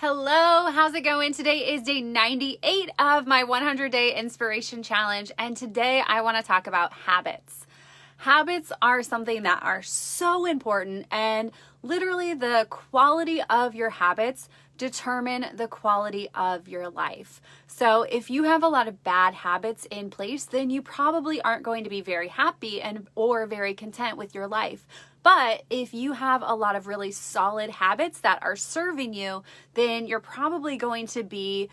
Hello, how's it going? Today is day 98 of my 100-day inspiration challenge, and today I want to talk about habits. Habits are something that are so important, and literally the quality of your habits determine the quality of your life. So if you have a lot of bad habits in place, then you probably aren't going to be very happy or very content with your life. But if you have a lot of really solid habits that are serving you, then you're probably going to be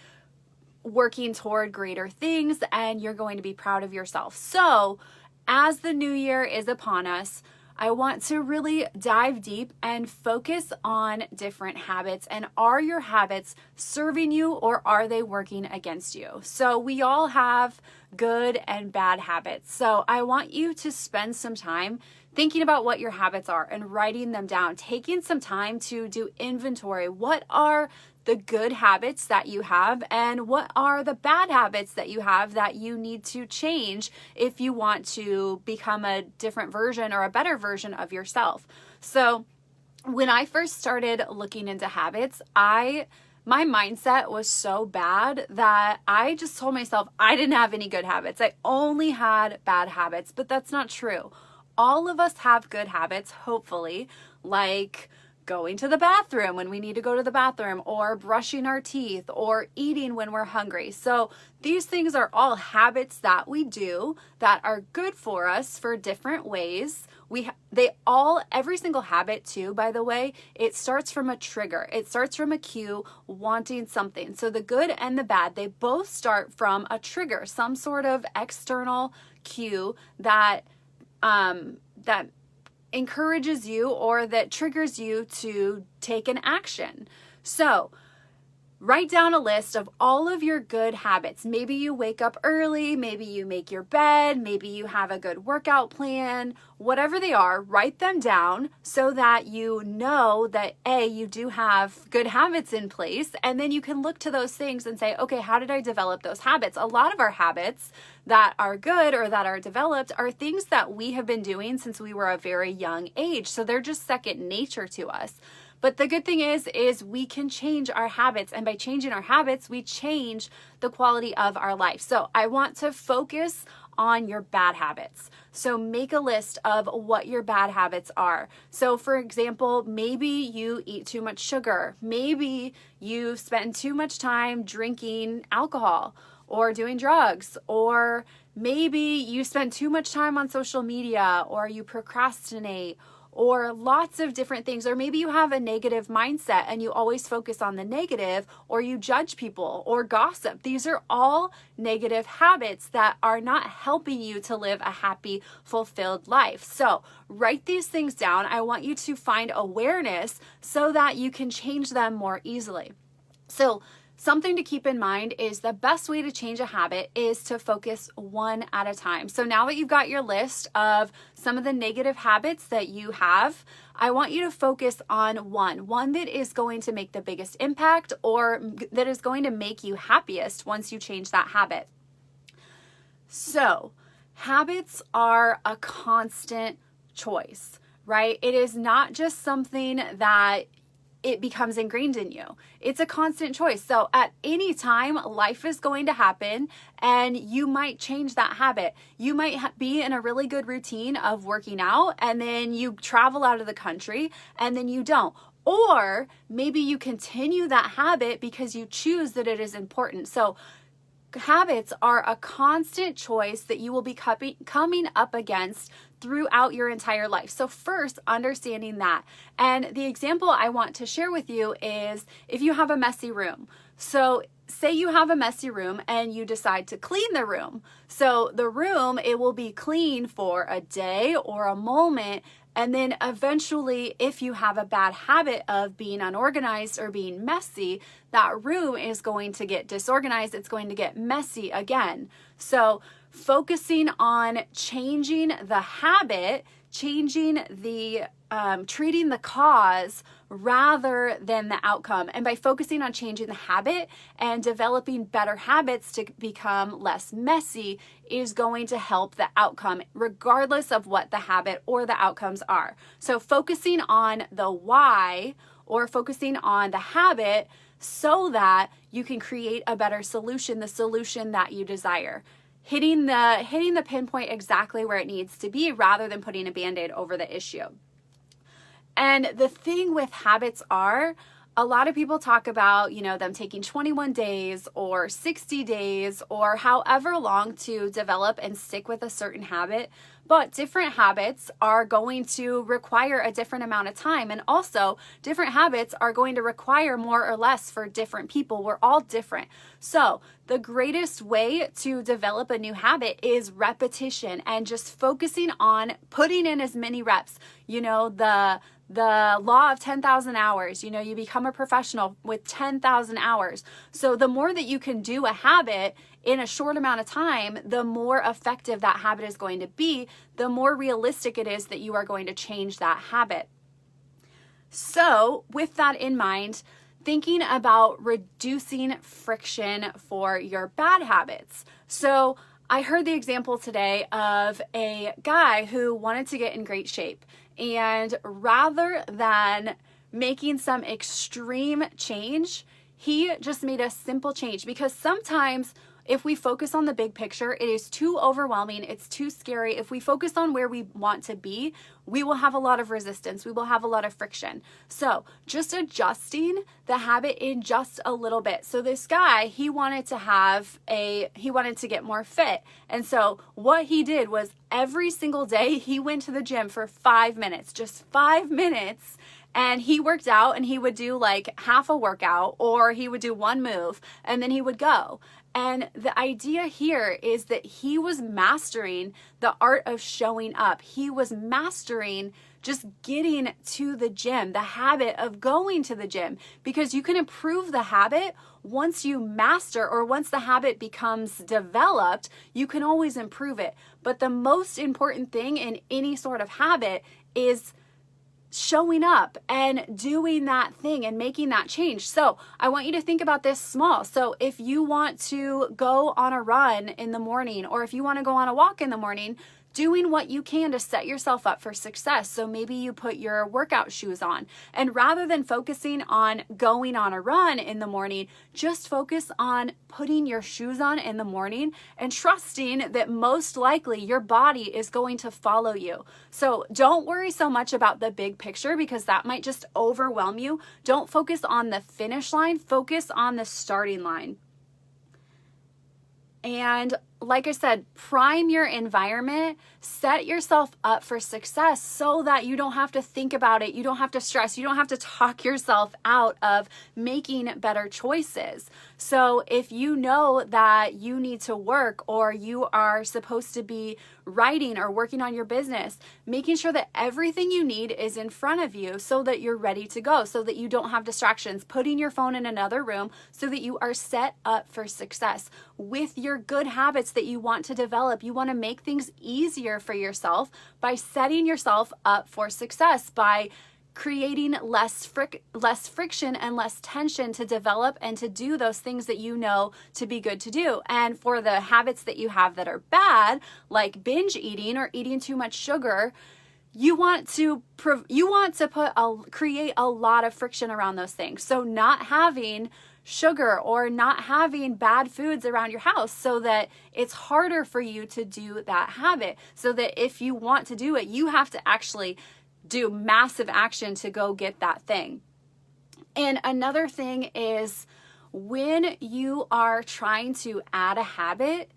working toward greater things and you're going to be proud of yourself. So as the new year is upon us, I want to really dive deep and focus on different habits. And are your habits serving you or are they working against you? So we all have good and bad habits. So I want you to spend some time thinking about what your habits are and writing them down, taking some time to do inventory. What are the good habits that you have and what are the bad habits that you have that you need to change if you want to become a different version or a better version of yourself. So when I first started looking into habits, my mindset was so bad that I just told myself I didn't have any good habits. I only had bad habits, but that's not true. All of us have good habits, hopefully, like going to the bathroom when we need to go to the bathroom, or brushing our teeth, or eating when we're hungry. So these things are all habits that we do that are good for us for different ways. Every single habit too, by the way, it starts from a trigger. It starts from a cue, wanting something. So the good and the bad, they both start from a trigger, some sort of external cue that encourages you or that triggers you to take an action. So write down a list of all of your good habits. Maybe you wake up early, maybe you make your bed, maybe you have a good workout plan, whatever they are, write them down so that you know that you do have good habits in place, and then you can look to those things and say, okay, how did I develop those habits? A lot of our habits that are good or that are developed are things that we have been doing since we were a very young age. So they're just second nature to us. But the good thing is we can change our habits, and by changing our habits, we change the quality of our life. So I want to focus on your bad habits. So make a list of what your bad habits are. So for example, maybe you eat too much sugar. Maybe you spend too much time drinking alcohol or doing drugs, or maybe you spend too much time on social media, or you procrastinate, or lots of different things. Or maybe you have a negative mindset and you always focus on the negative, or you judge people or gossip. These are all negative habits that are not helping you to live a happy, fulfilled life. So write these things down. I want you to find awareness so that you can change them more easily. So something to keep in mind is the best way to change a habit is to focus one at a time. So now that you've got your list of some of the negative habits that you have, I want you to focus on one that is going to make the biggest impact or that is going to make you happiest once you change that habit. So habits are a constant choice, right? It is not just something that it becomes ingrained in you. It's a constant choice. So at any time, life is going to happen and you might change that habit. You might be in a really good routine of working out and then you travel out of the country and then you don't. Or maybe you continue that habit because you choose that it is important. So habits are a constant choice that you will be coming up against throughout your entire life. So first, understanding that. And the example I want to share with you is if you have a messy room. So say you have a messy room and you decide to clean the room. So the room, it will be clean for a day or a moment. And then eventually, if you have a bad habit of being unorganized or being messy, that room is going to get disorganized. It's going to get messy again. So focusing on changing the habit, changing the treating the cause rather than the outcome. And by focusing on changing the habit and developing better habits to become less messy is going to help the outcome, regardless of what the habit or the outcomes are. So focusing on the why or focusing on the habit so that you can create a better solution, the solution that you desire. Hitting the pinpoint exactly where it needs to be rather than putting a Band-Aid over the issue. And the thing with habits are, a lot of people talk about, them taking 21 days or 60 days or however long to develop and stick with a certain habit. But different habits are going to require a different amount of time. And also, different habits are going to require more or less for different people. We're all different. So the greatest way to develop a new habit is repetition and just focusing on putting in as many reps. The law of 10,000 hours, you become a professional with 10,000 hours. So the more that you can do a habit in a short amount of time, the more effective that habit is going to be, the more realistic it is that you are going to change that habit. So with that in mind, thinking about reducing friction for your bad habits. So I heard the example today of a guy who wanted to get in great shape. And rather than making some extreme change, he just made a simple change, because sometimes if we focus on the big picture, it is too overwhelming. It's too scary. If we focus on where we want to be, we will have a lot of resistance. We will have a lot of friction. So just adjusting the habit in just a little bit. So this guy, he wanted to get more fit. And so what he did was every single day he went to the gym for 5 minutes, just 5 minutes. And he worked out, and he would do like half a workout, or he would do one move and then he would go. And the idea here is that he was mastering the art of showing up. He was mastering just getting to the gym, the habit of going to the gym, because you can improve the habit once you master, or once the habit becomes developed, you can always improve it. But the most important thing in any sort of habit is showing up and doing that thing and making that change. So I want you to think about this small. So if you want to go on a run in the morning, or if you want to go on a walk in the morning, doing what you can to set yourself up for success. So maybe you put your workout shoes on, and rather than focusing on going on a run in the morning, just focus on putting your shoes on in the morning and trusting that most likely your body is going to follow you. So don't worry so much about the big picture, because that might just overwhelm you. Don't focus on the finish line, focus on the starting line. And like I said, prime your environment, set yourself up for success so that you don't have to think about it. You don't have to stress. You don't have to talk yourself out of making better choices. So if you know that you need to work, or you are supposed to be writing or working on your business, making sure that everything you need is in front of you so that you're ready to go, so that you don't have distractions, putting your phone in another room so that you are set up for success with your good habits that you want to develop. You want to make things easier for yourself by setting yourself up for success, by creating less friction and less tension to develop and to do those things that you know to be good to do. And for the habits that you have that are bad, like binge eating or eating too much sugar, you want to create a lot of friction around those things. So not having sugar or not having bad foods around your house, so that it's harder for you to do that habit. So that if you want to do it, you have to actually do massive action to go get that thing. And another thing is, when you are trying to add a habit,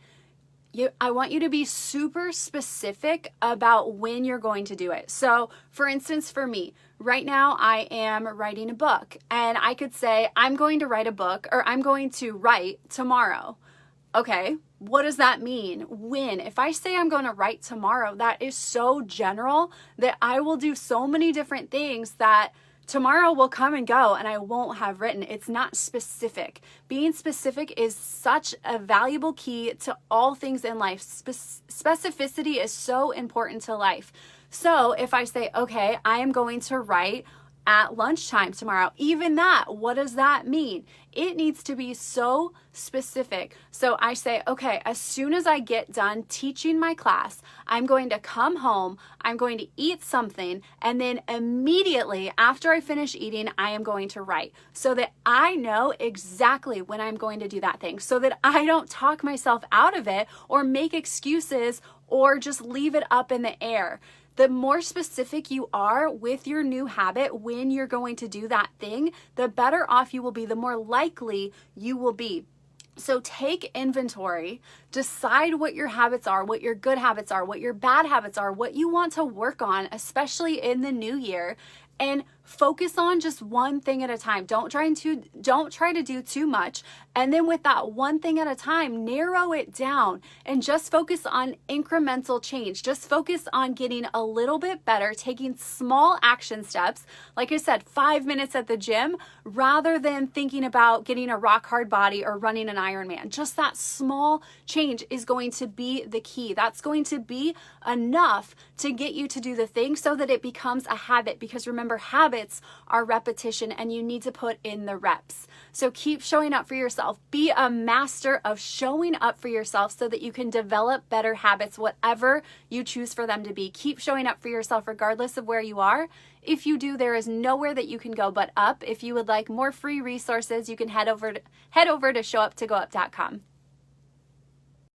I want you to be super specific about when you're going to do it. So for instance, for me, right now I am writing a book, and I could say I'm going to write a book, or I'm going to write tomorrow. Okay, what does that mean? When? If I say I'm going to write tomorrow, that is so general that I will do so many different things that tomorrow will come and go and I won't have written. It's not specific. Being specific is such a valuable key to all things in life. Specificity is so important to life. So if I say, okay, I am going to write at lunchtime tomorrow. Even that, what does that mean? It needs to be so specific. So I say, okay, as soon as I get done teaching my class, I'm going to come home, I'm going to eat something, and then immediately after I finish eating, I am going to write so that I know exactly when I'm going to do that thing, so that I don't talk myself out of it or make excuses or just leave it up in the air. The more specific you are with your new habit when you're going to do that thing, the better off you will be, the more likely you will be. So take inventory, decide what your habits are, what your good habits are, what your bad habits are, what you want to work on, especially in the new year, and focus on just one thing at a time. Don't try to do too much. And then with that one thing at a time, narrow it down and just focus on incremental change. Just focus on getting a little bit better, taking small action steps. Like I said, 5 minutes at the gym rather than thinking about getting a rock hard body or running an Ironman. Just that small change is going to be the key. That's going to be enough to get you to do the thing so that it becomes a habit. Because remember, habits are repetition and you need to put in the reps. So keep showing up for yourself. Be a master of showing up for yourself so that you can develop better habits, whatever you choose for them to be. Keep showing up for yourself regardless of where you are. If you do, there is nowhere that you can go but up. If you would like more free resources, you can head over to showuptogoup.com.